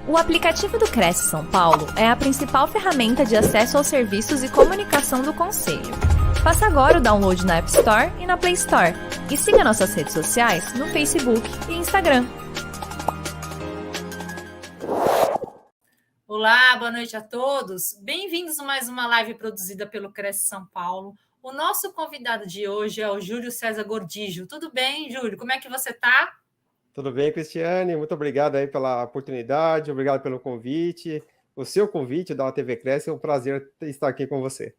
O aplicativo do Cresce São Paulo é a principal ferramenta de acesso aos serviços e comunicação do Conselho. Faça agora o download na App Store e na Play Store. E siga nossas redes sociais no Facebook e Instagram. Olá, boa noite a todos. Bem-vindos a mais uma live produzida pelo Cresce São Paulo. O nosso convidado de hoje é o Júlio César Gordijo. Tudo bem, Júlio? Como é que você está? Tudo bem, Cristiane? Muito obrigado aí pela oportunidade, obrigado pelo convite. O seu convite da TV Cresce, é um prazer estar aqui com você.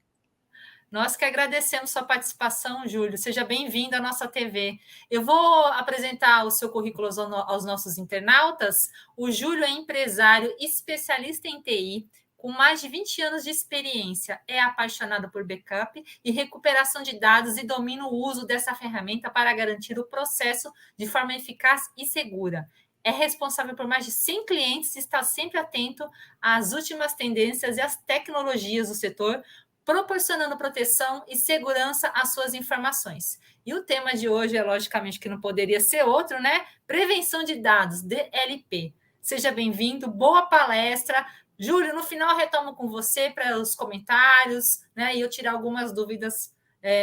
Nós que agradecemos sua participação, Júlio. Seja bem-vindo à nossa TV. Eu vou apresentar o seu currículo aos nossos internautas. O Júlio é empresário especialista em TI, com mais de 20 anos de experiência. É apaixonado por backup e recuperação de dados e domina o uso dessa ferramenta para garantir o processo de forma eficaz e segura. É responsável por mais de 100 clientes e está sempre atento às últimas tendências e às tecnologias do setor, proporcionando proteção e segurança às suas informações. E o tema de hoje é, logicamente, que não poderia ser outro, né? Prevenção de dados, DLP. Seja bem-vindo, boa palestra. Júlio, no final retomo com você para os comentários, né? E eu tirar algumas dúvidas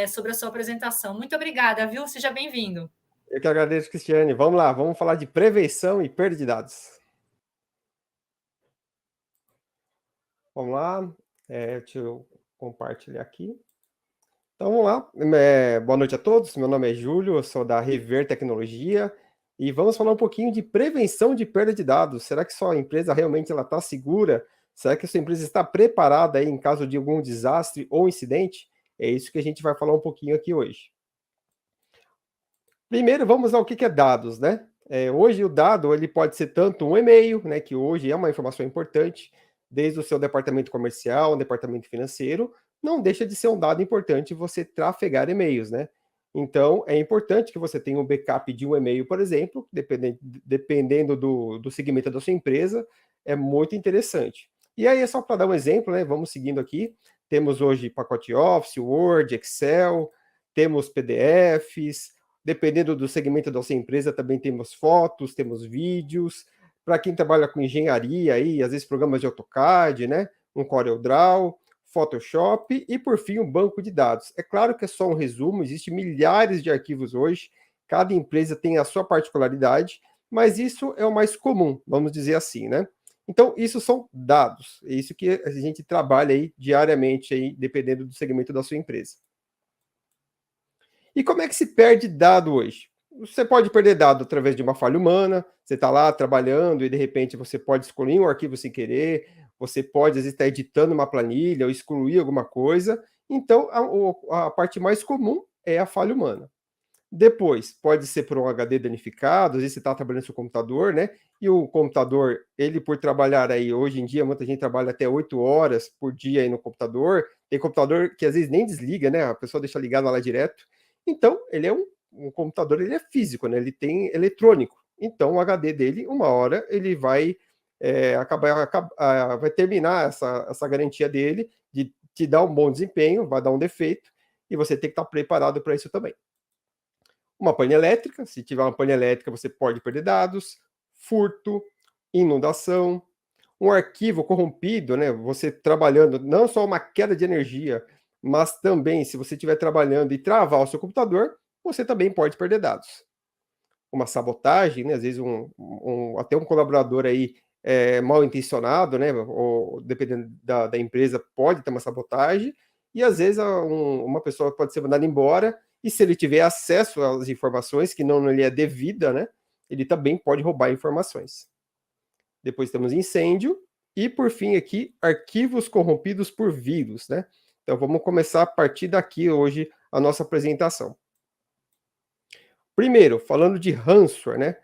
sobre a sua apresentação. Muito obrigada, viu? Seja bem-vindo. Eu que agradeço, Cristiane. Vamos lá, vamos falar de prevenção e perda de dados. Vamos lá, deixa eu compartilhar aqui. Então, vamos lá. Boa noite a todos. Meu nome é Júlio, eu sou da Rever Tecnologia e vamos falar um pouquinho de prevenção de perda de dados. Será que sua empresa realmente está segura? Será que a sua empresa está preparada aí em caso de algum desastre ou incidente? É isso que a gente vai falar um pouquinho aqui hoje. Primeiro, vamos ao que é dados, né? Hoje o dado ele pode ser tanto um e-mail, né, que hoje é uma informação importante, desde o seu departamento comercial, departamento financeiro, não deixa de ser um dado importante você trafegar e-mails, né? Então, é importante que você tenha um backup de um e-mail, por exemplo, dependendo do segmento da sua empresa, é muito interessante. E aí, é só para dar um exemplo, né? Vamos seguindo aqui. Temos hoje pacote Office, Word, Excel, temos PDFs, dependendo do segmento da sua empresa, também temos fotos, temos vídeos. Para quem trabalha com engenharia, aí, às vezes programas de AutoCAD, né? Um CorelDRAW, Photoshop e, por fim, um banco de dados. É claro que é só um resumo, existem milhares de arquivos hoje, cada empresa tem a sua particularidade, mas isso é o mais comum, vamos dizer assim, né? Então, isso são dados, é isso que a gente trabalha aí diariamente, aí, dependendo do segmento da sua empresa. E como é que se perde dado hoje? Você pode perder dado através de uma falha humana, você está lá trabalhando e de repente você pode excluir um arquivo sem querer, você pode às vezes estar editando uma planilha ou excluir alguma coisa. Então, a parte mais comum é a falha humana. Depois, pode ser por um HD danificado, às vezes você está trabalhando no seu computador, né? E o computador, ele por trabalhar aí, hoje em dia, muita gente trabalha até 8 horas por dia aí no computador. Tem computador que às vezes nem desliga, né? A pessoa deixa ligado lá direto. Então, ele é um computador, ele é físico, né? Ele tem eletrônico. Então, o HD dele, uma hora, ele vai vai terminar essa garantia dele de te dar um bom desempenho, vai dar um defeito, e você tem que estar preparado para isso também. Uma pane elétrica, se tiver uma pane elétrica, você pode perder dados, furto, inundação, um arquivo corrompido, né? Você trabalhando, não só uma queda de energia, mas também, se você estiver trabalhando e travar o seu computador, você também pode perder dados. Uma sabotagem, né? Às vezes até um colaborador aí mal intencionado, né? Ou dependendo da empresa, pode ter uma sabotagem, e às vezes uma pessoa pode ser mandada embora, e se ele tiver acesso às informações que não lhe é devida, né? Ele também pode roubar informações. Depois temos incêndio, e por fim aqui, arquivos corrompidos por vírus, né? Então vamos começar a partir daqui hoje a nossa apresentação. Primeiro, falando de ransomware, né?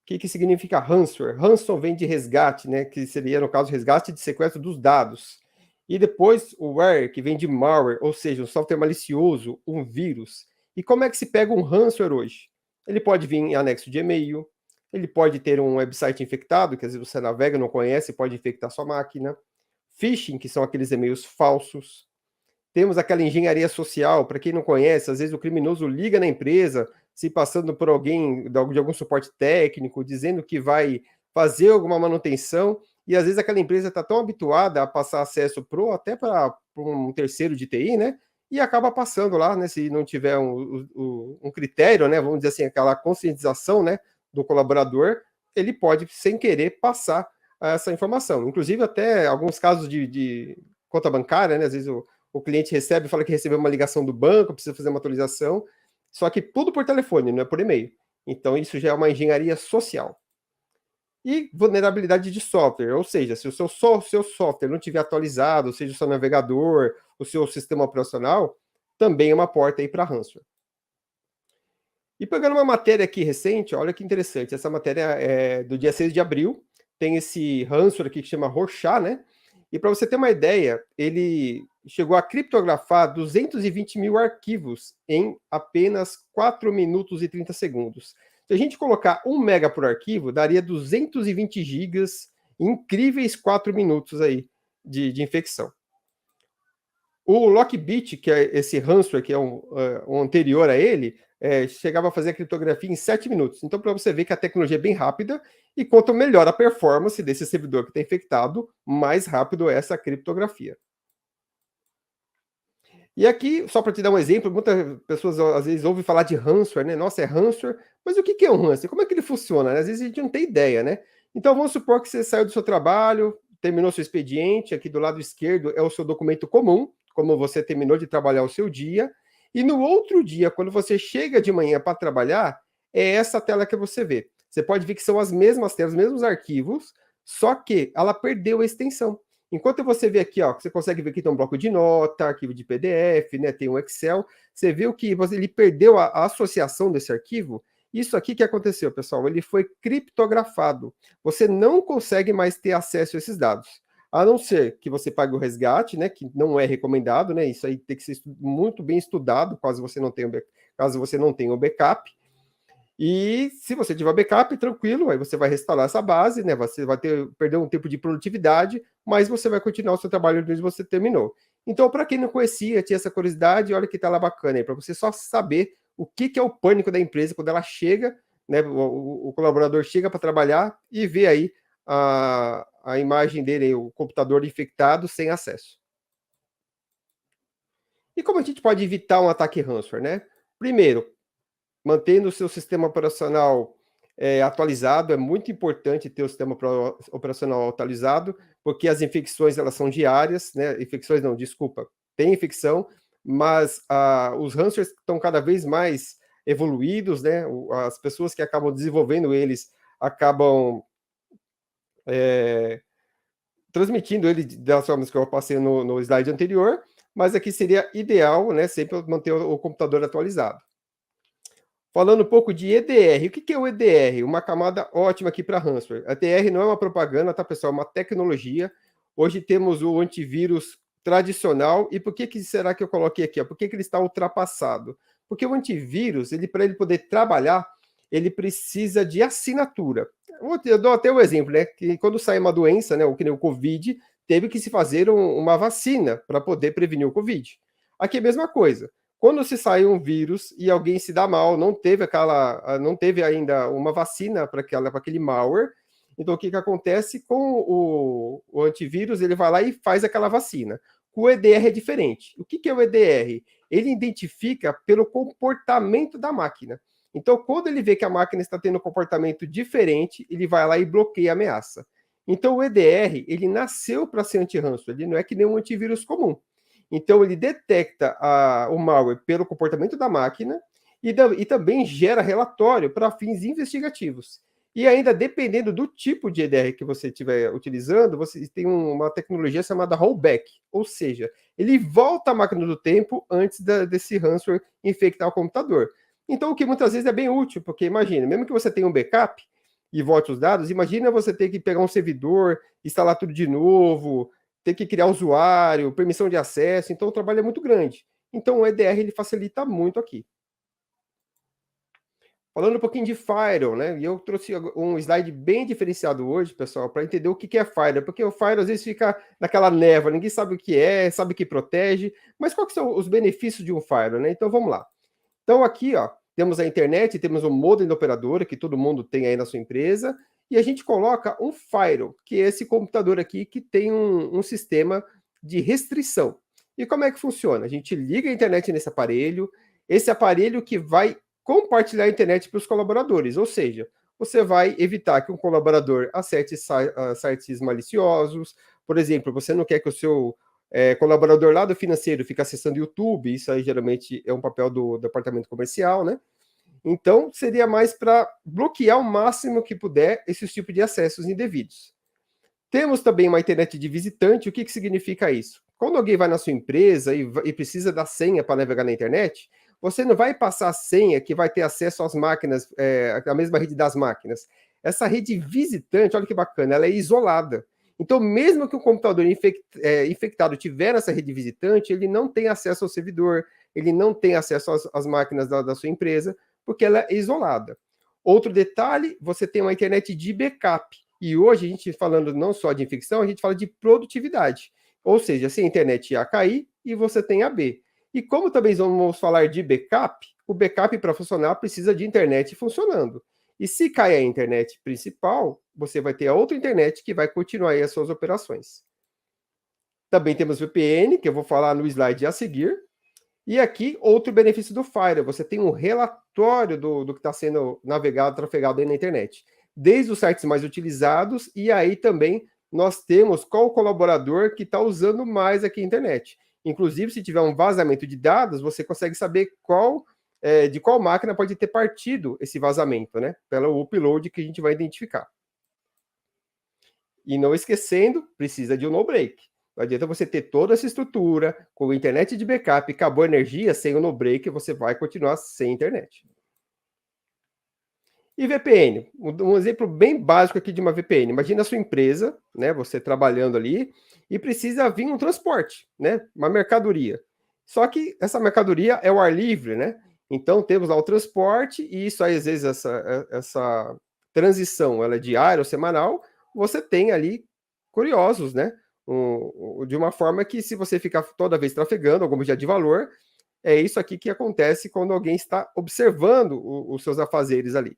O que significa ransomware? Ransom vem de resgate, né? Que seria, no caso, resgate de sequestro dos dados. E depois o ware, que vem de malware, ou seja, um software malicioso, um vírus. E como é que se pega um ransomware hoje? Ele pode vir em anexo de e-mail, ele pode ter um website infectado, que às vezes você navega e não conhece, pode infectar sua máquina. Phishing, que são aqueles e-mails falsos. Temos aquela engenharia social, para quem não conhece, às vezes o criminoso liga na empresa, se passando por alguém de algum suporte técnico, dizendo que vai fazer alguma manutenção, e às vezes aquela empresa está tão habituada a passar acesso até para um terceiro de TI, né? E acaba passando lá, né? Se não tiver um critério, né? Vamos dizer assim, aquela conscientização, né? Do colaborador, ele pode, sem querer, passar essa informação. Inclusive, até alguns casos de conta bancária, né? Às vezes o cliente recebe, fala que recebeu uma ligação do banco, precisa fazer uma atualização, só que tudo por telefone, não é por e-mail. Então, isso já é uma engenharia social. E vulnerabilidade de software, ou seja, se o seu software não estiver atualizado, seja o seu navegador, o seu sistema operacional, também é uma porta aí para ransomware. E pegando uma matéria aqui recente, olha que interessante, essa matéria é do dia 6 de abril, tem esse ransomware aqui que chama Rorschach, né? E para você ter uma ideia, ele chegou a criptografar 220 mil arquivos em apenas 4 minutos e 30 segundos. Se a gente colocar 1 mega por arquivo, daria 220 gigas, incríveis 4 minutos aí de infecção. O Lockbit, que é esse ransomware, que é um anterior a ele, chegava a fazer a criptografia em 7 minutos. Então, para você ver que a tecnologia é bem rápida, e quanto melhor a performance desse servidor que está infectado, mais rápido é essa criptografia. E aqui, só para te dar um exemplo, muitas pessoas às vezes ouvem falar de ransomware, né? Nossa, é ransomware, mas o que é um ransomware? Como é que ele funciona? Às vezes a gente não tem ideia, né? Então vamos supor que você saiu do seu trabalho, terminou seu expediente, aqui do lado esquerdo é o seu documento comum, como você terminou de trabalhar o seu dia, e no outro dia, quando você chega de manhã para trabalhar, é essa tela que você vê. Você pode ver que são as mesmas telas, os mesmos arquivos, só que ela perdeu a extensão. Enquanto você vê aqui, ó, você consegue ver que tem um bloco de nota, arquivo de PDF, né, tem um Excel, você viu que ele perdeu a associação desse arquivo. Isso aqui que aconteceu, pessoal, ele foi criptografado. Você não consegue mais ter acesso a esses dados, a não ser que você pague o resgate, né, que não é recomendado, né, isso aí tem que ser muito bem estudado, caso você não tenha o backup. E se você tiver backup, tranquilo, aí você vai restaurar essa base, né? Você vai perder um tempo de produtividade, mas você vai continuar o seu trabalho desde que você terminou. Então, para quem não conhecia, tinha essa curiosidade, olha que tá lá bacana aí, para você só saber o que é o pânico da empresa quando ela chega, né? O colaborador chega para trabalhar e vê aí a imagem dele, o computador infectado sem acesso. E como a gente pode evitar um ataque ransomware, né? Primeiro, mantendo o seu sistema operacional atualizado, é muito importante ter o sistema operacional atualizado, porque as infecções elas são diárias, né? Infecções não, desculpa, tem infecção, mas os ransomwares estão cada vez mais evoluídos, né? As pessoas que acabam desenvolvendo eles acabam transmitindo ele das formas que eu passei no slide anterior, mas aqui seria ideal, né? Sempre manter o computador atualizado. Falando um pouco de EDR. O que é o EDR? Uma camada ótima aqui para ransomware. A EDR não é uma propaganda, tá, pessoal? É uma tecnologia. Hoje temos o antivírus tradicional. E por que será que eu coloquei aqui? Por que ele está ultrapassado? Porque o antivírus, para ele poder trabalhar, ele precisa de assinatura. Eu dou até um exemplo, né? Que quando sai uma doença, né? Que nem o Covid, teve que se fazer uma vacina para poder prevenir o Covid. Aqui é a mesma coisa. Quando se sai um vírus e alguém se dá mal, não teve ainda uma vacina para aquele malware, então o que acontece com o antivírus? Ele vai lá e faz aquela vacina. Com o EDR é diferente. O que é o EDR? Ele identifica pelo comportamento da máquina. Então, quando ele vê que a máquina está tendo um comportamento diferente, ele vai lá e bloqueia a ameaça. Então, o EDR, ele nasceu para ser anti-ransomware, ele não é que nem um antivírus comum. Então, ele detecta o malware pelo comportamento da máquina e também gera relatório para fins investigativos. E ainda, dependendo do tipo de EDR que você estiver utilizando, você tem uma tecnologia chamada rollback, ou seja, ele volta a máquina do tempo antes desse ransomware infectar o computador. Então, o que muitas vezes é bem útil, porque imagina, mesmo que você tenha um backup e volte os dados, imagina você ter que pegar um servidor, instalar tudo de novo, ter que criar usuário, permissão de acesso, então o trabalho é muito grande. Então o EDR ele facilita muito aqui. Falando um pouquinho de Firewall, né? E eu trouxe um slide bem diferenciado hoje, pessoal, para entender o que é Firewall, porque o Firewall às vezes fica naquela névoa, ninguém sabe o que é, sabe que protege, mas quais são os benefícios de um Firewall, né? Então vamos lá. Então aqui, ó, temos a internet, temos o modem da operadora, que todo mundo tem aí na sua empresa, e a gente coloca um firewall, que é esse computador aqui que tem um sistema de restrição. E como é que funciona? A gente liga a internet nesse aparelho, esse aparelho que vai compartilhar a internet para os colaboradores, ou seja, você vai evitar que um colaborador acesse sites maliciosos. Por exemplo, você não quer que o seu colaborador lá do financeiro fique acessando YouTube, isso aí geralmente é um papel do departamento comercial, né? Então, seria mais para bloquear o máximo que puder esses tipos de acessos indevidos. Temos também uma internet de visitante. O que significa isso? Quando alguém vai na sua empresa e precisa da senha para navegar na internet, você não vai passar a senha que vai ter acesso às máquinas, à mesma rede das máquinas. Essa rede visitante, olha que bacana, ela é isolada. Então, mesmo que o computador infectado tiver essa rede visitante, ele não tem acesso ao servidor, ele não tem acesso às máquinas da sua empresa, porque ela é isolada. Outro detalhe, você tem uma internet de backup. E hoje, a gente falando não só de infecção, a gente fala de produtividade. Ou seja, se a internet A cair, e você tem a B. E como também vamos falar de backup, o backup para funcionar precisa de internet funcionando. E se cai a internet principal, você vai ter a outra internet que vai continuar aí as suas operações. Também temos VPN, que eu vou falar no slide a seguir. E aqui, outro benefício do Firewall, você tem um relatório do que está sendo navegado, trafegado aí na internet. Desde os sites mais utilizados, e aí também nós temos qual colaborador que está usando mais aqui a internet. Inclusive, se tiver um vazamento de dados, você consegue saber de qual máquina pode ter partido esse vazamento, né? Pelo upload que a gente vai identificar. E não esquecendo, precisa de um no-break. Não adianta você ter toda essa estrutura, com internet de backup, acabou a energia, sem o no-break, você vai continuar sem internet. E VPN, um exemplo bem básico aqui de uma VPN. Imagina a sua empresa, né, você trabalhando ali, e precisa vir um transporte, né, uma mercadoria. Só que essa mercadoria é o ar livre, né? Então temos lá o transporte, e isso aí, às vezes, essa transição ela é diária ou semanal, você tem ali curiosos, né? De uma forma que, se você ficar toda vez trafegando algum objeto de valor, é isso aqui que acontece quando alguém está observando os seus afazeres ali.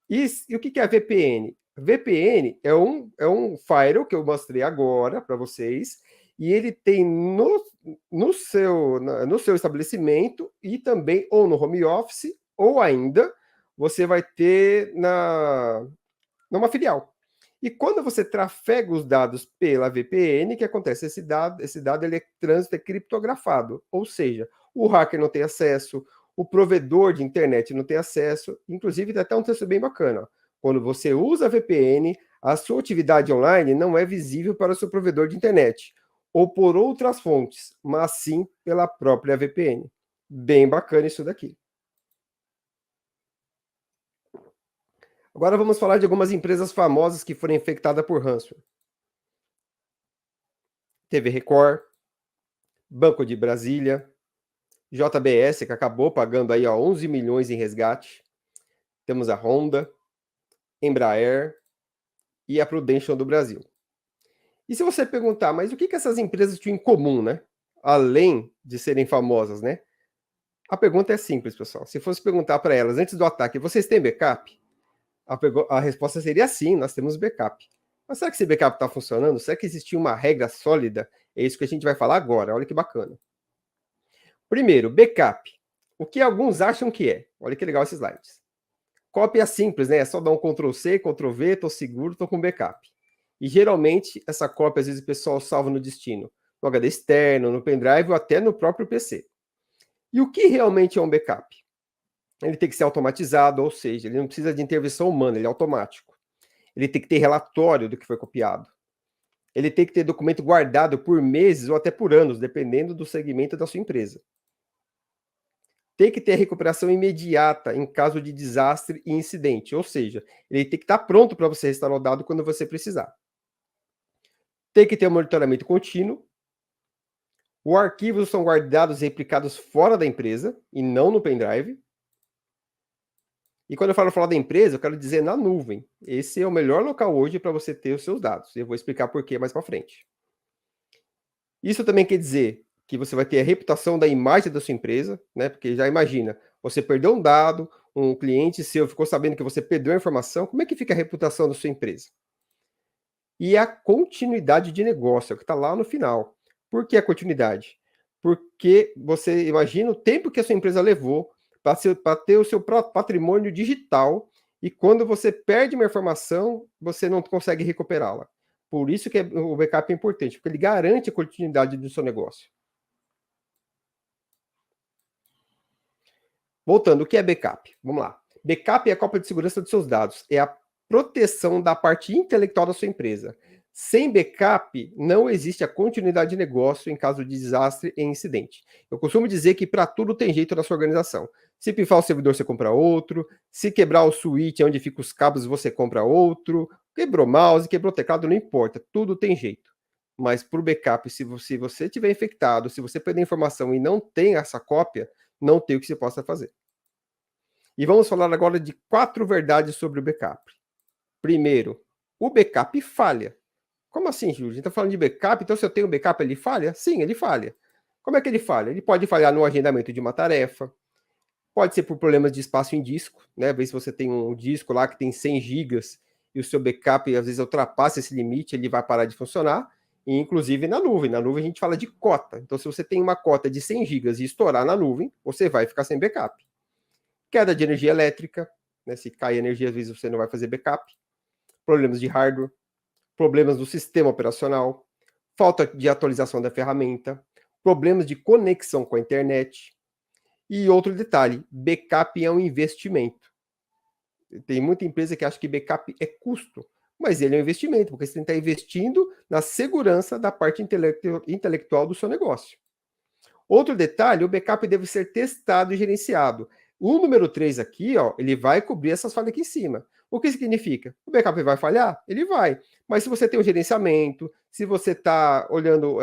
E o que é a VPN? VPN é um firewall que eu mostrei agora para vocês, e ele tem no seu estabelecimento, e também ou no home office, ou ainda você vai ter numa filial. E quando você trafega os dados pela VPN, o que acontece? Esse dado ele é trânsito, é criptografado, ou seja, o hacker não tem acesso, o provedor de internet não tem acesso. Inclusive, tem até um texto bem bacana. Quando você usa a VPN, a sua atividade online não é visível para o seu provedor de internet, ou por outras fontes, mas sim pela própria VPN. Bem bacana isso daqui. Agora vamos falar de algumas empresas famosas que foram infectadas por ransomware. TV Record, Banco de Brasília, JBS, que acabou pagando aí 11 milhões em resgate. Temos a Honda, Embraer e a Prudential do Brasil. E se você perguntar, mas o que essas empresas tinham em comum, né? Além de serem famosas, né? A pergunta é simples, pessoal. Se fosse perguntar para elas, antes do ataque, vocês têm backup? A resposta seria sim, nós temos backup. Mas será que esse backup está funcionando? Será que existia uma regra sólida? É isso que a gente vai falar agora. Olha que bacana. Primeiro, backup. O que alguns acham que é? Olha que legal esses slides. Cópia simples, né? É só dar um Ctrl+C, Ctrl+V, estou seguro, estou com backup. E geralmente essa cópia, às vezes o pessoal salva no destino, no HD externo, no pendrive ou até no próprio PC. E o que realmente é um backup? Ele tem que ser automatizado, ou seja, ele não precisa de intervenção humana, ele é automático. Ele tem que ter relatório do que foi copiado. Ele tem que ter documento guardado por meses ou até por anos, dependendo do segmento da sua empresa. Tem que ter recuperação imediata em caso de desastre e incidente, ou seja, ele tem que estar pronto para você restaurar o dado quando você precisar. Tem que ter um monitoramento contínuo. Os arquivos são guardados e replicados fora da empresa e não no pendrive. E quando eu falar da empresa, eu quero dizer na nuvem. Esse é o melhor local hoje para você ter os seus dados. Eu vou explicar por que mais para frente. Isso também quer dizer que você vai ter a reputação da imagem da sua empresa, né? Porque já imagina, você perdeu um dado, um cliente seu ficou sabendo que você perdeu a informação, como é que fica a reputação da sua empresa? E a continuidade de negócio, é o que está lá no final. Por que a continuidade? Porque você imagina o tempo que a sua empresa levou para ter o seu próprio patrimônio digital, e quando você perde uma informação, você não consegue recuperá-la. Por isso que o backup é importante, porque ele garante a continuidade do seu negócio. Voltando, o que é backup? Vamos lá. Backup é a cópia de segurança dos seus dados, é a proteção da parte intelectual da sua empresa. Sem backup, não existe a continuidade de negócio em caso de desastre e incidente. Eu costumo dizer que para tudo tem jeito na sua organização. Se pifar o servidor, você compra outro. Se quebrar o switch onde ficam os cabos, você compra outro. Quebrou mouse, quebrou teclado, não importa. Tudo tem jeito. Mas para o backup, se você tiver infectado, se você perder informação e não tem essa cópia, não tem o que se possa fazer. E vamos falar agora de 4 verdades sobre o backup. Primeiro, o backup falha. Como assim, Júlio? A gente está falando de backup, então se eu tenho backup, ele falha? Sim, ele falha. Como é que ele falha? Ele pode falhar no agendamento de uma tarefa, pode ser por problemas de espaço em disco, né? Às vezes você tem um disco lá que tem 100 gigas e o seu backup às vezes ultrapassa esse limite, ele vai parar de funcionar. E inclusive na nuvem. Na nuvem a gente fala de cota. Então se você tem uma cota de 100 gigas e estourar na nuvem, você vai ficar sem backup. Queda de energia elétrica, né? Se cai energia, às vezes você não vai fazer backup. Problemas de hardware, problemas do sistema operacional, falta de atualização da ferramenta, problemas de conexão com a internet. E outro detalhe, backup é um investimento. Tem muita empresa que acha que backup é custo, mas ele é um investimento, porque você está investindo na segurança da parte intelectual do seu negócio. Outro detalhe, o backup deve ser testado e gerenciado. O número 3 aqui, ó, ele vai cobrir essas falhas aqui em cima. O que significa? O backup vai falhar? Ele vai. Mas se você tem um gerenciamento, se você está olhando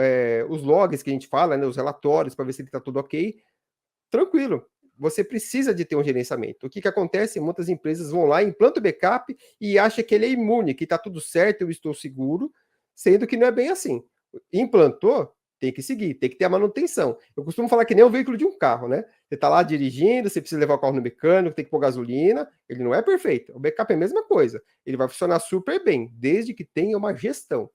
os logs que a gente fala, né, os relatórios, para ver se ele está tudo ok, tranquilo. Você precisa de ter um gerenciamento. O que acontece? Muitas empresas vão lá, implantam o backup e acham que ele é imune, que está tudo certo, eu estou seguro, sendo que não é bem assim. Implantou, tem que seguir, tem que ter a manutenção. Eu costumo falar que nem o veículo de um carro, né? Você está lá dirigindo, você precisa levar o carro no mecânico, tem que pôr gasolina, ele não é perfeito. O backup é a mesma coisa. Ele vai funcionar super bem, desde que tenha uma gestão.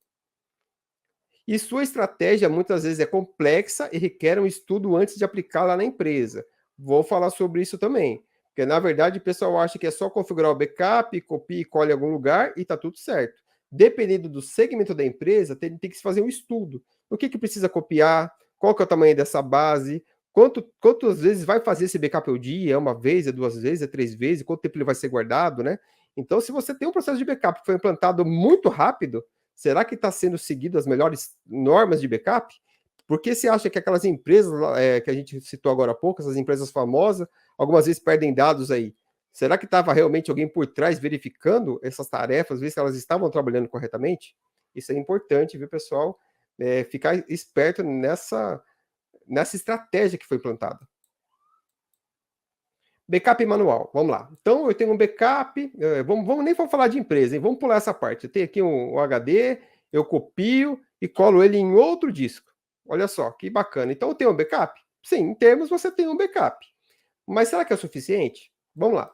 E sua estratégia muitas vezes é complexa e requer um estudo antes de aplicá-la na empresa. Vou falar sobre isso também. Porque, na verdade, o pessoal acha que é só configurar o backup, copia e cola em algum lugar e está tudo certo. Dependendo do segmento da empresa, tem que se fazer um estudo. O que precisa copiar? Qual que é o tamanho dessa base? Quantas vezes vai fazer esse backup ao dia? É uma vez, é 2 vezes, é 3 vezes? Quanto tempo ele vai ser guardado, né? Então, se você tem um processo de backup que foi implantado muito rápido, será que está sendo seguido as melhores normas de backup? Porque você acha que aquelas empresas que a gente citou agora há pouco, essas empresas famosas, algumas vezes perdem dados aí? Será que estava realmente alguém por trás verificando essas tarefas, ver se elas estavam trabalhando corretamente? Isso é importante, viu, pessoal? Ficar esperto nessa estratégia que foi implantada. Backup manual, vamos lá. Então, eu tenho um backup, nem vou falar de empresa, hein? Vamos pular essa parte. Eu tenho aqui um HD, eu copio e colo ele em outro disco. Olha só, que bacana. Então, eu tenho um backup? Sim, em termos, você tem um backup. Mas será que é suficiente? Vamos lá.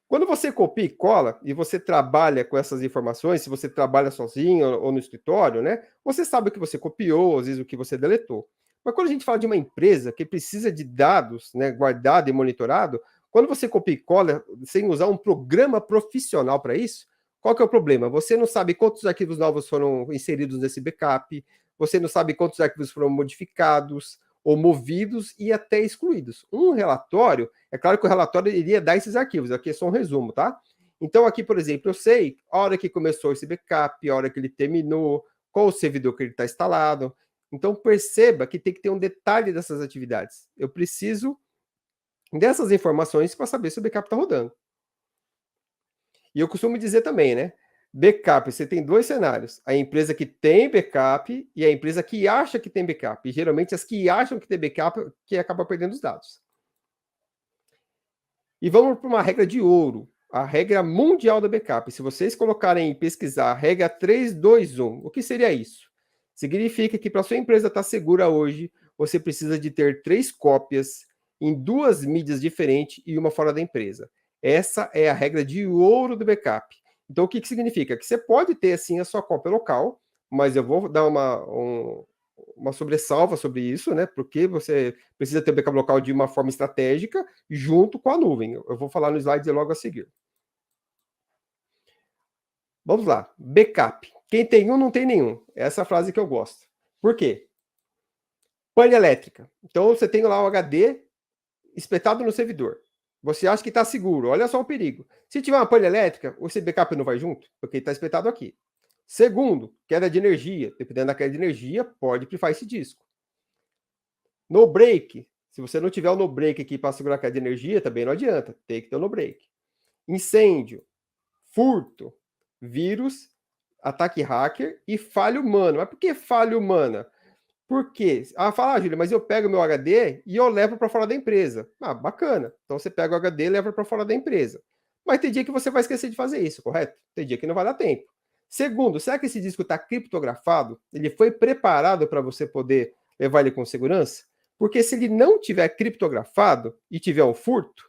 Quando você copia e cola, e você trabalha com essas informações, se você trabalha sozinho ou no escritório, né? Você sabe o que você copiou, às vezes o que você deletou. Mas quando a gente fala de uma empresa que precisa de dados, né, guardado e monitorado, quando você copia e cola sem usar um programa profissional para isso, qual que é o problema? Você não sabe quantos arquivos novos foram inseridos nesse backup, você não sabe quantos arquivos foram modificados ou movidos e até excluídos. Um relatório, é claro que o relatório iria dar esses arquivos, aqui é só um resumo, tá? Então aqui, por exemplo, eu sei a hora que começou esse backup, a hora que ele terminou, qual o servidor que ele está instalado. Então, perceba que tem que ter um detalhe dessas atividades. Eu preciso dessas informações para saber se o backup está rodando. E eu costumo dizer também, né? Backup, você tem 2 cenários. A empresa que tem backup e a empresa que acha que tem backup. E, geralmente, as que acham que tem backup que acabam perdendo os dados. E vamos para uma regra de ouro. A regra mundial do backup. Se vocês colocarem em pesquisar a regra 321, o que seria isso? Significa que para sua empresa estar segura hoje, você precisa de ter 3 cópias em 2 mídias diferentes e uma fora da empresa. Essa é a regra de ouro do backup. Então, o que significa? Que você pode ter, sim, a sua cópia local, mas eu vou dar uma sobressalva sobre isso, né? Porque você precisa ter o backup local de uma forma estratégica junto com a nuvem. Eu vou falar no slide logo a seguir. Vamos lá. Backup. Quem tem um, não tem nenhum. Essa é a frase que eu gosto. Por quê? Pane elétrica. Então, você tem lá o HD espetado no servidor. Você acha que está seguro. Olha só o perigo. Se tiver uma pane elétrica, o seu backup não vai junto, porque está espetado aqui. Segundo, queda de energia. Dependendo da queda de energia, pode pifar esse disco. No break. Se você não tiver o no break aqui para segurar a queda de energia, também não adianta. Tem que ter o no break. Incêndio. Furto. Vírus. Ataque hacker e falha humana. Mas por que falha humana? Por quê? Fala, Júlia, mas eu pego meu HD e eu levo para fora da empresa. Bacana. Então você pega o HD e leva para fora da empresa. Mas tem dia que você vai esquecer de fazer isso, correto? Tem dia que não vai dar tempo. Segundo, será que esse disco está criptografado? Ele foi preparado para você poder levar ele com segurança? Porque se ele não tiver criptografado e tiver um furto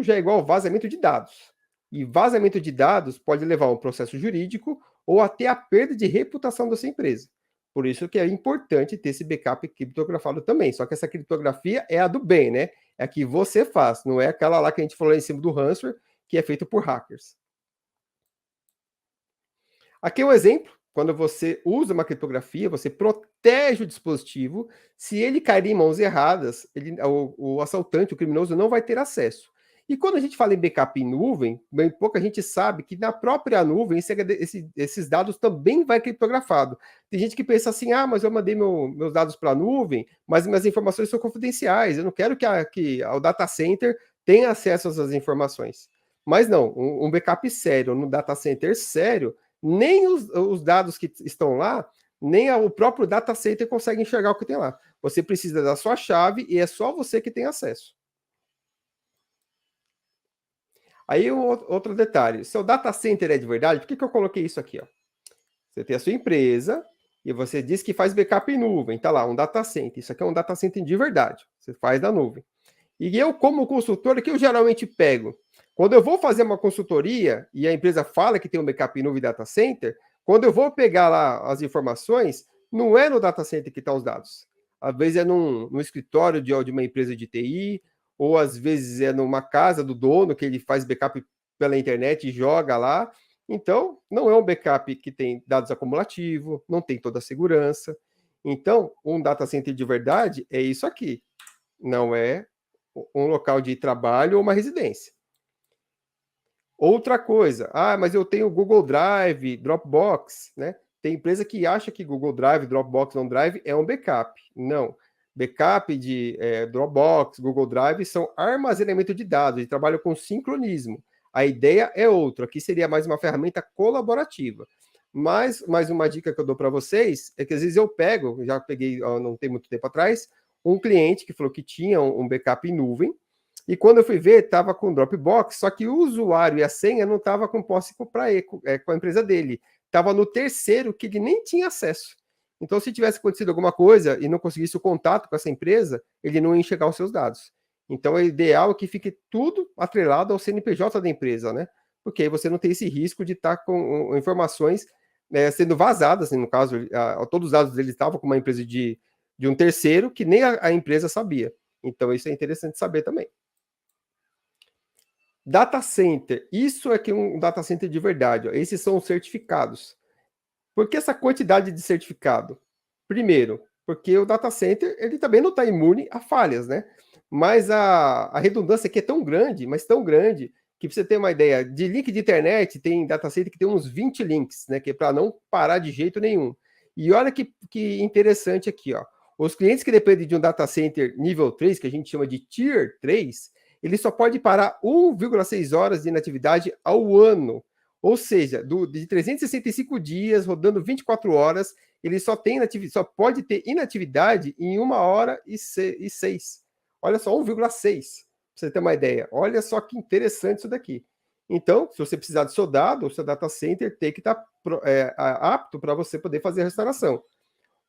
já é igual ao vazamento de dados. E vazamento de dados pode levar a um processo jurídico ou até a perda de reputação da sua empresa. Por isso que é importante ter esse backup criptografado também. Só que essa criptografia é a do bem, né? É a que você faz, não é aquela lá que a gente falou em cima do ransomware, que é feito por hackers. Aqui é um exemplo. Quando você usa uma criptografia, você protege o dispositivo. Se ele cair em mãos erradas, o assaltante, o criminoso, não vai ter acesso. E quando a gente fala em backup em nuvem, bem pouca gente sabe que na própria nuvem esses dados também vai criptografado. Tem gente que pensa assim, mas eu mandei meus dados para a nuvem, mas minhas informações são confidenciais, eu não quero que o data center tenha acesso a essas informações. Mas não, um backup sério, no data center sério, nem os dados que estão lá, nem o próprio data center consegue enxergar o que tem lá. Você precisa da sua chave e é só você que tem acesso. Aí outro detalhe, seu data center é de verdade? Por que eu coloquei isso aqui? Você tem a sua empresa e você diz que faz backup em nuvem, tá lá, um data center. Isso aqui é um data center de verdade, você faz na nuvem. E eu, como consultor, o que eu geralmente pego? Quando eu vou fazer uma consultoria e a empresa fala que tem um backup em nuvem data center, quando eu vou pegar lá as informações, não é no data center que estão os dados. Às vezes é no escritório de uma empresa de TI, ou às vezes é numa casa do dono que ele faz backup pela internet e joga lá. Então, não é um backup que tem dados acumulativos, não tem toda a segurança. Então, um data center de verdade é isso aqui. Não é um local de trabalho ou uma residência. Outra coisa, mas eu tenho Google Drive, Dropbox, né? Tem empresa que acha que Google Drive, Dropbox, OneDrive é um backup. Não. Backup de Dropbox, Google Drive são armazenamento de dados, eles trabalham com sincronismo. A ideia é outra, aqui seria mais uma ferramenta colaborativa. Mas mais uma dica que eu dou para vocês é que às vezes eu pego, já peguei, não tem muito tempo atrás, um cliente que falou que tinha um backup em nuvem, e quando eu fui ver, estava com Dropbox, só que o usuário e a senha não estava com posse com a empresa dele. Estava no terceiro que ele nem tinha acesso. Então, se tivesse acontecido alguma coisa e não conseguisse o contato com essa empresa, ele não ia enxergar os seus dados. Então, é ideal que fique tudo atrelado ao CNPJ da empresa, né? Porque aí você não tem esse risco de estar com informações sendo vazadas, no caso, todos os dados dele estavam com uma empresa de um terceiro que nem a empresa sabia. Então, isso é interessante saber também. Data center, isso é que um data center de verdade. Esses são os certificados. Por que essa quantidade de certificado? Primeiro, porque o data center ele também não está imune a falhas, né? Mas a redundância aqui é tão grande, mas tão grande, que pra você ter uma ideia, de link de internet, tem data center que tem uns 20 links, né? Que é para não parar de jeito nenhum. E olha que interessante aqui, ó. Os clientes que dependem de um data center nível 3, que a gente chama de Tier 3, ele só pode parar 1,6 horas de inatividade ao ano. Ou seja, de 365 dias, rodando 24 horas, ele só pode ter inatividade em 1 hora e 6. Olha só, 1,6, para você ter uma ideia. Olha só que interessante isso daqui. Então, se você precisar do seu dado, o seu data center tem que estar apto para você poder fazer a restauração.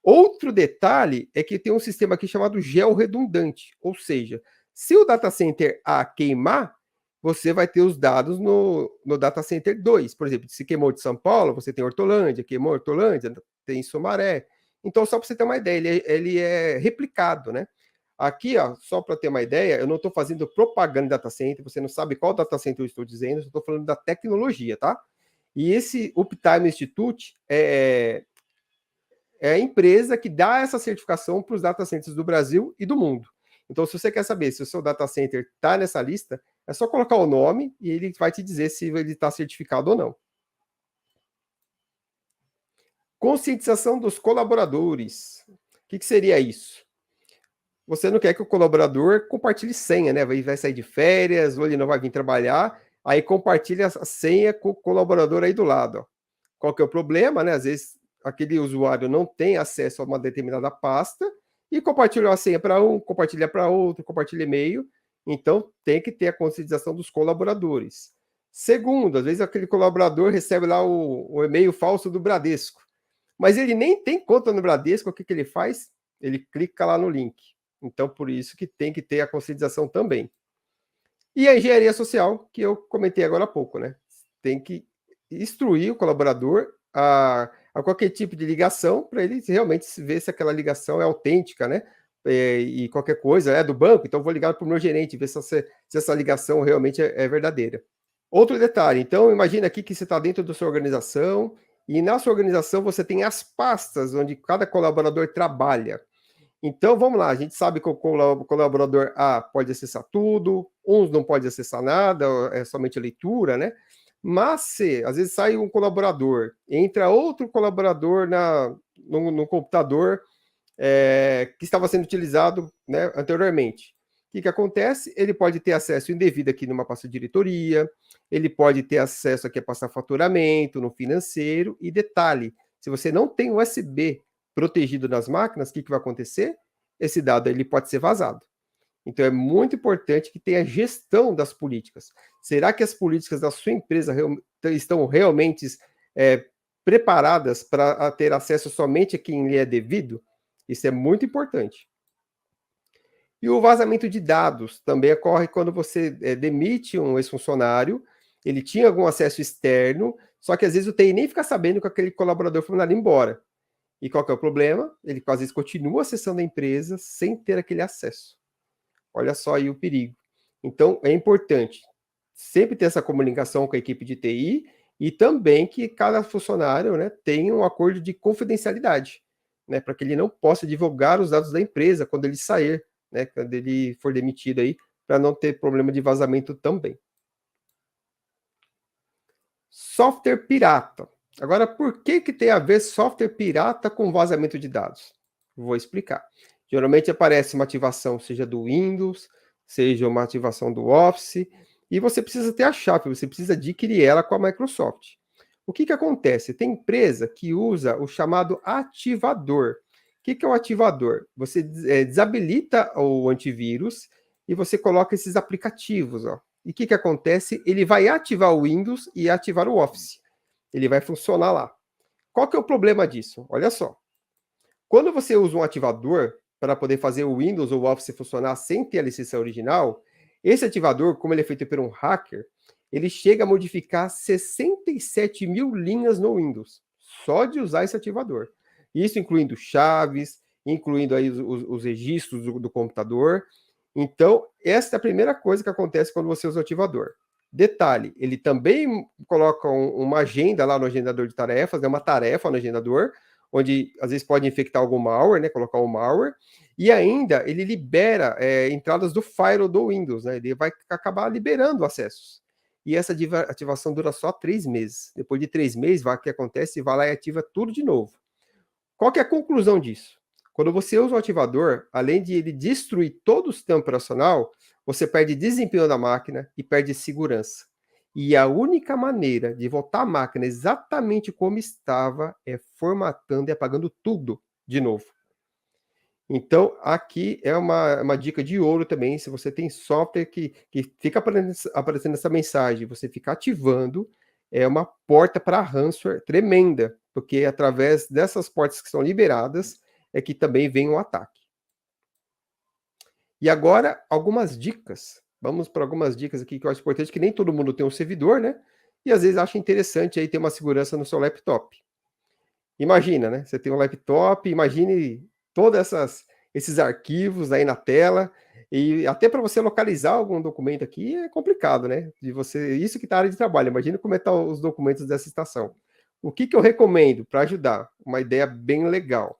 Outro detalhe é que tem um sistema aqui chamado gel redundante, ou seja, Se o data center A queimar, você vai ter os dados no data center 2. Por exemplo, se queimou de São Paulo, você tem Hortolândia, queimou Hortolândia, tem Sumaré. Então, só para você ter uma ideia, ele é replicado, né? Aqui, ó, só para ter uma ideia, eu não estou fazendo propaganda de data center, você não sabe qual data center eu estou dizendo, eu estou falando da tecnologia, tá? E esse Uptime Institute é a empresa que dá essa certificação para os data centers do Brasil e do mundo. Então, se você quer saber se o seu data center está nessa lista, é só colocar o nome e ele vai te dizer se ele está certificado ou não. Conscientização dos colaboradores. O que seria isso? Você não quer que o colaborador compartilhe senha, né? Vai sair de férias, ou ele não vai vir trabalhar, aí compartilha a senha com o colaborador aí do lado. Ó. Qual que é o problema, né? Às vezes aquele usuário não tem acesso a uma determinada pasta e compartilha a senha para um, compartilha para outro, compartilha e-mail. Então, tem que ter a conscientização dos colaboradores. Segundo, às vezes aquele colaborador recebe lá o e-mail falso do Bradesco, mas ele nem tem conta no Bradesco, o que ele faz? Ele clica lá no link. Então, por isso que tem que ter a conscientização também. E a engenharia social, que eu comentei agora há pouco, né? Tem que instruir o colaborador a qualquer tipo de ligação, para ele realmente ver se aquela ligação é autêntica, né? E qualquer coisa é do banco, então vou ligar para o meu gerente, ver se essa ligação realmente é verdadeira. Outro detalhe, então imagina aqui que você está dentro da sua organização, e na sua organização você tem as pastas onde cada colaborador trabalha. Então, vamos lá, a gente sabe que o colaborador A pode acessar tudo, uns não pode acessar nada, é somente leitura, né? Mas se, às vezes, sai um colaborador, entra outro colaborador no computador que estava sendo utilizado, né, anteriormente. O que acontece? Ele pode ter acesso indevido aqui numa pasta de diretoria, ele pode ter acesso aqui a pasta faturamento, no financeiro, e detalhe, se você não tem USB protegido nas máquinas, o que vai acontecer? Esse dado ele pode ser vazado. Então é muito importante que tenha gestão das políticas. Será que as políticas da sua empresa estão realmente preparadas para ter acesso somente a quem lhe é devido? Isso é muito importante. E o vazamento de dados também ocorre quando você demite um ex-funcionário, ele tinha algum acesso externo, só que às vezes o TI nem fica sabendo que aquele colaborador foi mandado embora. E qual que é o problema? Ele às vezes continua acessando a empresa sem ter aquele acesso. Olha só aí o perigo. Então, é importante sempre ter essa comunicação com a equipe de TI e também que cada funcionário, né, tenha um acordo de confidencialidade, né, para que ele não possa divulgar os dados da empresa quando ele sair, né, quando ele for demitido aí, para não ter problema de vazamento também. Software pirata. Agora, por que tem a ver software pirata com vazamento de dados? Vou explicar. Geralmente aparece uma ativação, seja do Windows, seja uma ativação do Office, e você precisa ter a chave, você precisa adquirir ela com a Microsoft. O que acontece? Tem empresa que usa o chamado ativador. O que é o ativador? Você desabilita o antivírus e você coloca esses aplicativos, ó. E o que acontece? Ele vai ativar o Windows e ativar o Office. Ele vai funcionar lá. Qual que é o problema disso? Olha só. Quando você usa um ativador para poder fazer o Windows ou o Office funcionar sem ter a licença original, esse ativador, como ele é feito por um hacker, ele chega a modificar 67 mil linhas no Windows, só de usar esse ativador. Isso incluindo chaves, incluindo aí os registros do computador. Então, essa é a primeira coisa que acontece quando você usa o ativador. Detalhe, ele também coloca uma agenda lá no agendador de tarefas, né, uma tarefa no agendador, onde às vezes pode infectar algum malware, né, colocar um malware, e ainda ele libera entradas do firewall do Windows, né, ele vai acabar liberando acessos. E essa ativação dura só 3 meses. Depois de 3 meses, o que acontece? Vai lá e ativa tudo de novo. Qual que é a conclusão disso? Quando você usa o ativador, além de ele destruir todo o sistema operacional, você perde desempenho da máquina e perde segurança. E a única maneira de voltar a máquina exatamente como estava é formatando e apagando tudo de novo. Então, aqui é uma dica de ouro também, se você tem software que fica aparecendo essa mensagem, você fica ativando, é uma porta para ransomware tremenda, porque através dessas portas que são liberadas, é que também vem um ataque. E agora, algumas dicas. Vamos para algumas dicas aqui que eu acho importante, que nem todo mundo tem um servidor, né? E às vezes acha interessante aí ter uma segurança no seu laptop. Imagina, né? Você tem um laptop, imagine todos esses arquivos aí na tela, e até para você localizar algum documento aqui é complicado, né? De você, isso que está na área de trabalho. Imagina como é que estão os documentos dessa estação. O que eu recomendo para ajudar? Uma ideia bem legal.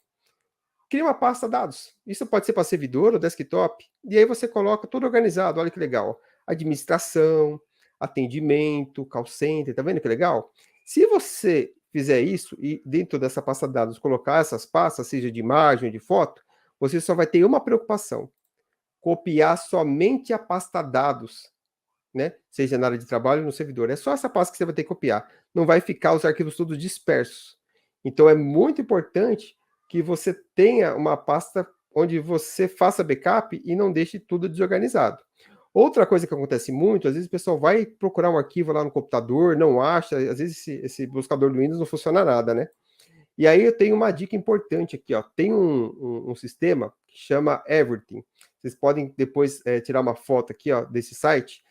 Cria uma pasta dados. Isso pode ser para servidor ou desktop. E aí você coloca tudo organizado. Olha que legal. Administração, atendimento, call center. Tá vendo que legal? Se você fizer isso e dentro dessa pasta dados colocar essas pastas, seja de imagem ou de foto, você só vai ter uma preocupação: copiar somente a pasta dados, né? Seja na área de trabalho ou no servidor. É só essa pasta que você vai ter que copiar. Não vai ficar os arquivos todos dispersos. Então é muito importante que você tenha uma pasta onde você faça backup e não deixe tudo desorganizado. Outra coisa que acontece muito, às vezes o pessoal vai procurar um arquivo lá no computador, não acha, às vezes esse buscador do Windows não funciona nada, né? E aí eu tenho uma dica importante aqui, ó. Tem um sistema que chama Everything. Vocês podem depois tirar uma foto aqui, ó, desse site.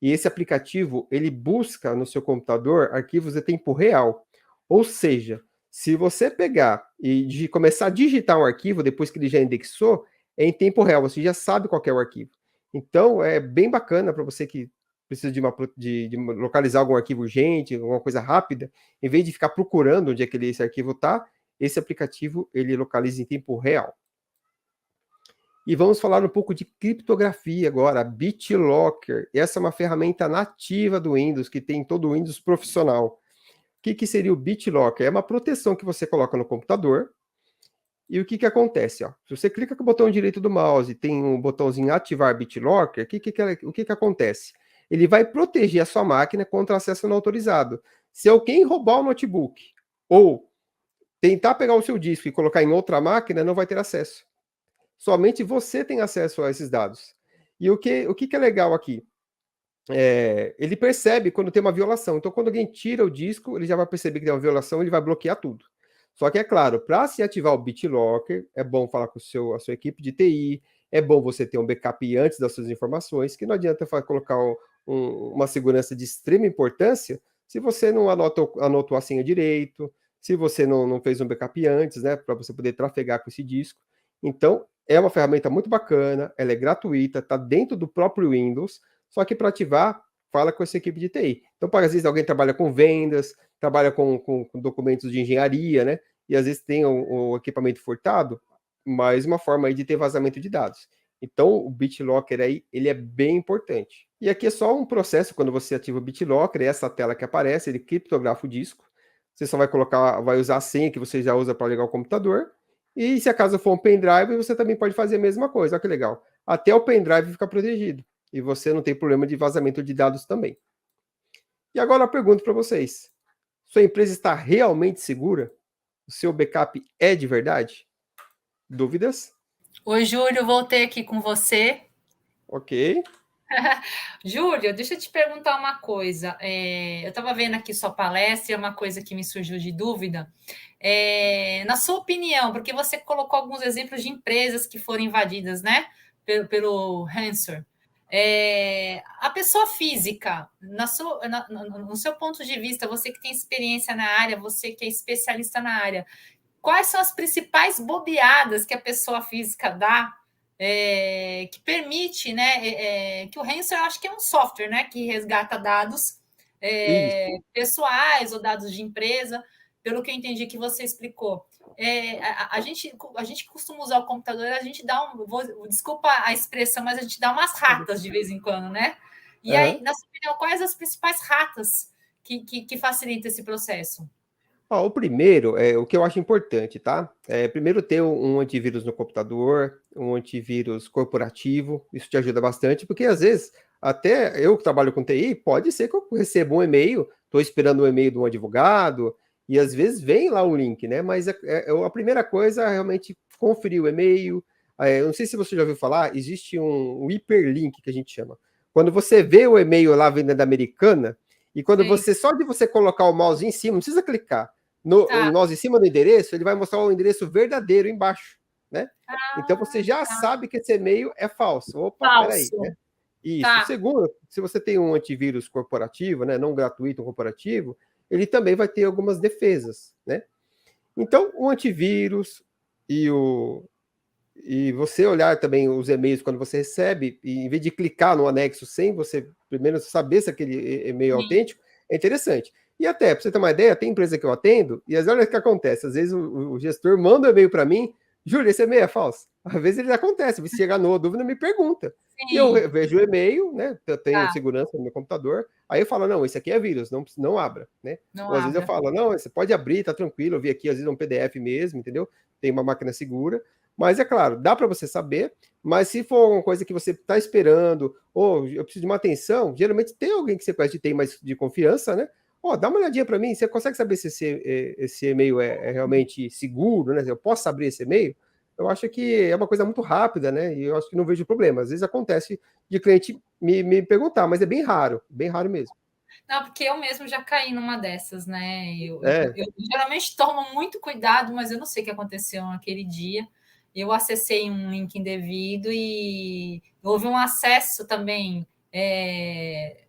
E esse aplicativo, ele busca no seu computador arquivos em tempo real. Ou seja, se você pegar e começar a digitar um arquivo, depois que ele já indexou, é em tempo real, você já sabe qual é o arquivo. Então, é bem bacana para você que precisa de localizar algum arquivo urgente, alguma coisa rápida, em vez de ficar procurando onde é que esse arquivo está, esse aplicativo, ele localiza em tempo real. E vamos falar um pouco de criptografia agora, BitLocker. Essa é uma ferramenta nativa do Windows, que tem em todo o Windows profissional. O que seria o BitLocker? É uma proteção que você coloca no computador. E o que acontece? Ó? Se você clica com o botão direito do mouse e tem um botãozinho ativar BitLocker, o que acontece? Ele vai proteger a sua máquina contra acesso não autorizado. Se alguém roubar o notebook ou tentar pegar o seu disco e colocar em outra máquina, não vai ter acesso. Somente você tem acesso a esses dados. E o que é legal aqui? Ele percebe quando tem uma violação. Então, quando alguém tira o disco, ele já vai perceber que tem uma violação, ele vai bloquear tudo. Só que, é claro, para se ativar o BitLocker, é bom falar com a sua equipe de TI, é bom você ter um backup antes das suas informações, que não adianta colocar uma segurança de extrema importância se você não anotou a senha direito, se você não fez um backup antes, né, para você poder trafegar com esse disco. Então, é uma ferramenta muito bacana, ela é gratuita, está dentro do próprio Windows, só que para ativar, fala com essa equipe de TI. Então, às vezes alguém trabalha com vendas, trabalha com documentos de engenharia, né? E às vezes tem o equipamento furtado, mais uma forma aí de ter vazamento de dados. Então, o BitLocker aí, ele é bem importante. E aqui é só um processo, quando você ativa o BitLocker, é essa tela que aparece, ele criptografa o disco. Você só vai usar a senha que você já usa para ligar o computador. E se acaso for um pendrive, você também pode fazer a mesma coisa. Olha que legal. Até o pendrive fica protegido. E você não tem problema de vazamento de dados também. E agora eu pergunto para vocês. Sua empresa está realmente segura? O seu backup é de verdade? Dúvidas? Oi, Júlio, voltei aqui com você. Ok. Júlio, deixa eu te perguntar uma coisa. Eu estava vendo aqui sua palestra e é uma coisa que me surgiu de dúvida. Na sua opinião, porque você colocou alguns exemplos de empresas que foram invadidas, né, pelo ransomware. A pessoa física, no seu ponto de vista, você que tem experiência na área, você que é especialista na área, quais são as principais bobeadas que a pessoa física dá que permite, né, que o ransomware, eu acho que é um software, né, que resgata dados pessoais ou dados de empresa, pelo que eu entendi que você explicou. A gente costuma usar o computador, a gente dá desculpa a expressão, mas a gente dá umas ratas de vez em quando, né? E aí, na sua opinião, quais as principais ratas que facilitam esse processo? O primeiro, o que eu acho importante, tá? Primeiro ter um antivírus no computador, um antivírus corporativo, isso te ajuda bastante, porque às vezes, até eu que trabalho com TI, pode ser que eu receba um e-mail, estou esperando um e-mail de um advogado, e às vezes vem lá o link, né? Mas a primeira coisa é realmente conferir o e-mail. Eu não sei se você já ouviu falar, existe um hiperlink que a gente chama. Quando você vê o e-mail lá vindo da Americana, e quando só de você colocar o mouse em cima, não precisa clicar. O mouse em cima do endereço, ele vai mostrar o endereço verdadeiro embaixo. né? Então você já sabe que esse e-mail é falso. Opa, peraí, Falso. né? Isso. Tá. Segundo, se você tem um antivírus corporativo, né, não gratuito, um corporativo, ele também vai ter algumas defesas, né? Então, o antivírus e você olhar também os e-mails quando você recebe, e em vez de clicar no anexo sem você primeiro saber se aquele e-mail é Sim. autêntico, é interessante. E até, para você ter uma ideia, tem empresa que eu atendo, e às vezes olha o que acontece, às vezes o gestor manda um e-mail para mim, Júlio, esse e-mail é falso. Às vezes ele acontece, se chegar no dúvida, me pergunta. E eu Sim. vejo o e-mail, né? Eu tenho Tá. segurança no meu computador, aí eu falo, não, esse aqui é vírus, não abra, né? Não Ou às vezes eu abra. falo, não, você pode abrir, tá tranquilo, eu vi aqui, às vezes é um PDF mesmo, entendeu? Tem uma máquina segura. Mas é claro, dá para você saber, mas se for uma coisa que você está esperando, ou eu preciso de uma atenção, geralmente tem alguém que você conhece que tem mais de confiança, né? Ó, dá uma olhadinha para mim, você consegue saber se esse e-mail é realmente seguro, né? Eu posso abrir esse e-mail? Eu acho que é uma coisa muito rápida, né? E eu acho que não vejo problema. Às vezes acontece de cliente me perguntar, mas é bem raro mesmo. Não, porque eu mesmo já caí numa dessas, né? É, Eu geralmente tomo muito cuidado, mas eu não sei o que aconteceu naquele dia. Eu acessei um link indevido e houve um acesso também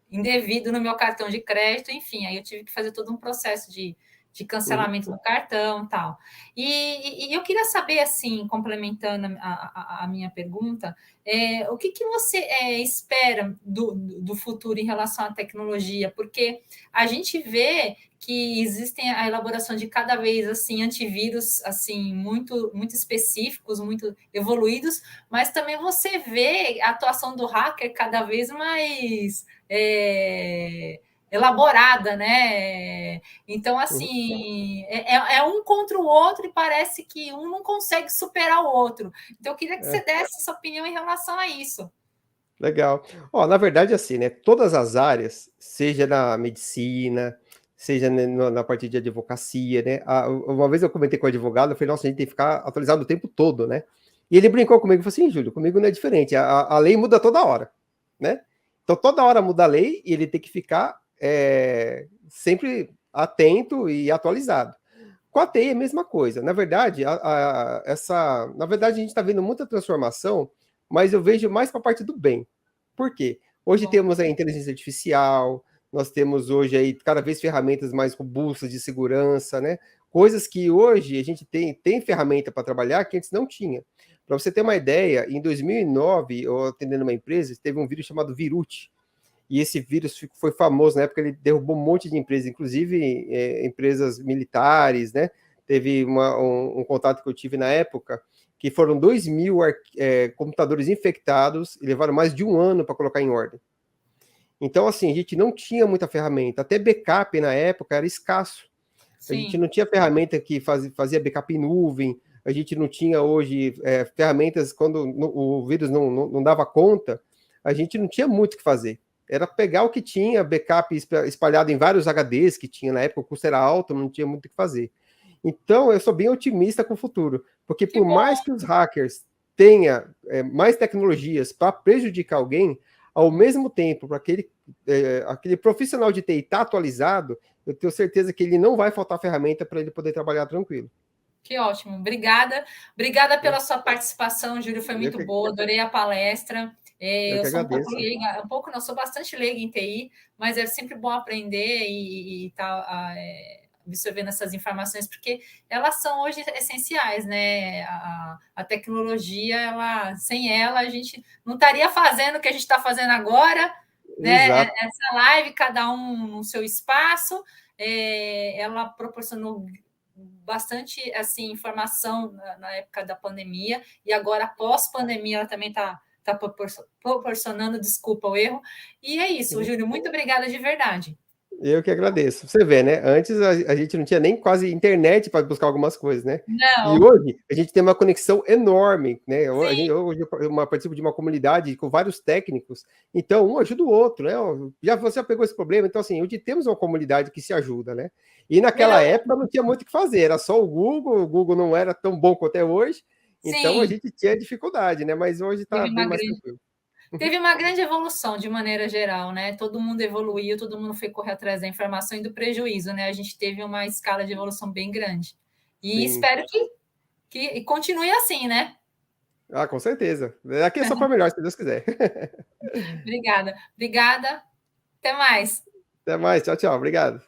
indevido no meu cartão de crédito, enfim, aí eu tive que fazer todo um processo de cancelamento do cartão e tal. E eu queria saber, assim, complementando a minha pergunta, o que você espera do futuro em relação à tecnologia? Porque a gente vê que existem a elaboração de cada vez assim antivírus assim muito específicos, muito evoluídos, mas também você vê a atuação do hacker cada vez mais elaborada, né? Então, uhum, assim, é um contra o outro e parece que um não consegue superar o outro. Então, eu queria que você é. desse sua opinião em relação a isso. Legal. Ó, na verdade, assim, né? Todas as áreas, seja na medicina, seja na parte de advocacia, né? Uma vez eu comentei com o advogado, eu falei, nossa, a gente tem que ficar atualizado o tempo todo, né? E ele brincou comigo e falou assim, Júlio, comigo não é diferente, a lei muda toda hora, né? Então toda hora muda a lei e ele tem que ficar sempre atento e atualizado. Com a TI é a mesma coisa. Na verdade, na verdade, a gente está vendo muita transformação, mas eu vejo mais para a parte do bem. Por quê? Hoje Bom, temos a inteligência artificial, nós temos hoje aí cada vez ferramentas mais robustas de segurança, né? Coisas que hoje a gente tem ferramenta para trabalhar que antes não tinha. Para você ter uma ideia, em 2009, eu atendendo uma empresa, teve um vírus chamado Virute. E esse vírus foi famoso na época, ele derrubou um monte de empresas, inclusive empresas militares, né? Teve um contato que eu tive na época, que foram 2.000 computadores infectados e levaram mais de um ano para colocar em ordem. Então, assim, a gente não tinha muita ferramenta. Até backup na época era escasso. A gente sim, não tinha ferramenta que fazia backup em nuvem, a gente não tinha hoje ferramentas quando o vírus não dava conta, a gente não tinha muito o que fazer. Era pegar o que tinha, backup espalhado em vários HDs que tinha na época, o custo era alto, não tinha muito o que fazer. Então, eu sou bem otimista com o futuro, porque que por bom. mais que os hackers tenham mais tecnologias para prejudicar alguém, ao mesmo tempo, para aquele profissional de TI estar atualizado, eu tenho certeza que ele não vai faltar ferramenta para ele poder trabalhar tranquilo. Que ótimo. Obrigada. Obrigada Né? pela sua participação, Júlio. Foi Eu muito que, boa. Adorei a palestra. eu Eu que sou um pouco agradeço. leiga, não, sou bastante leiga em TI, mas é sempre bom aprender e estar absorvendo essas informações, porque elas são hoje essenciais, né? A tecnologia, sem ela, a gente não estaria fazendo o que a gente está fazendo agora, né? Exato. Essa live, cada um no seu espaço, ela proporcionou bastante assim informação na época da pandemia e agora pós-pandemia ela também está proporcionando, desculpa o erro. E é isso, Uhum. Júlio, muito obrigada de verdade. Eu que agradeço. Você vê, né? Antes a gente não tinha nem quase internet para buscar algumas coisas, né? E Não, hoje a gente tem uma conexão enorme, né? sim, Hoje eu participo de uma comunidade com vários técnicos, então um ajuda o outro, né? Você já pegou esse problema, então assim, hoje temos uma comunidade que se ajuda, né? E naquela melhor, época não tinha muito o que fazer, era só o Google não era tão bom quanto é hoje, então a sim, gente tinha dificuldade, né? Mas hoje está teve bem uma mais grande tranquilo. Teve uma grande evolução de maneira geral, né? Todo mundo evoluiu, todo mundo foi correr atrás da informação e do prejuízo, né? A gente teve uma escala de evolução bem grande. E Sim. espero E continue assim, né? Ah, com certeza. Aqui é só para melhor, se Deus quiser. Obrigada. Obrigada. Até mais. Até mais. Tchau, tchau. Obrigado.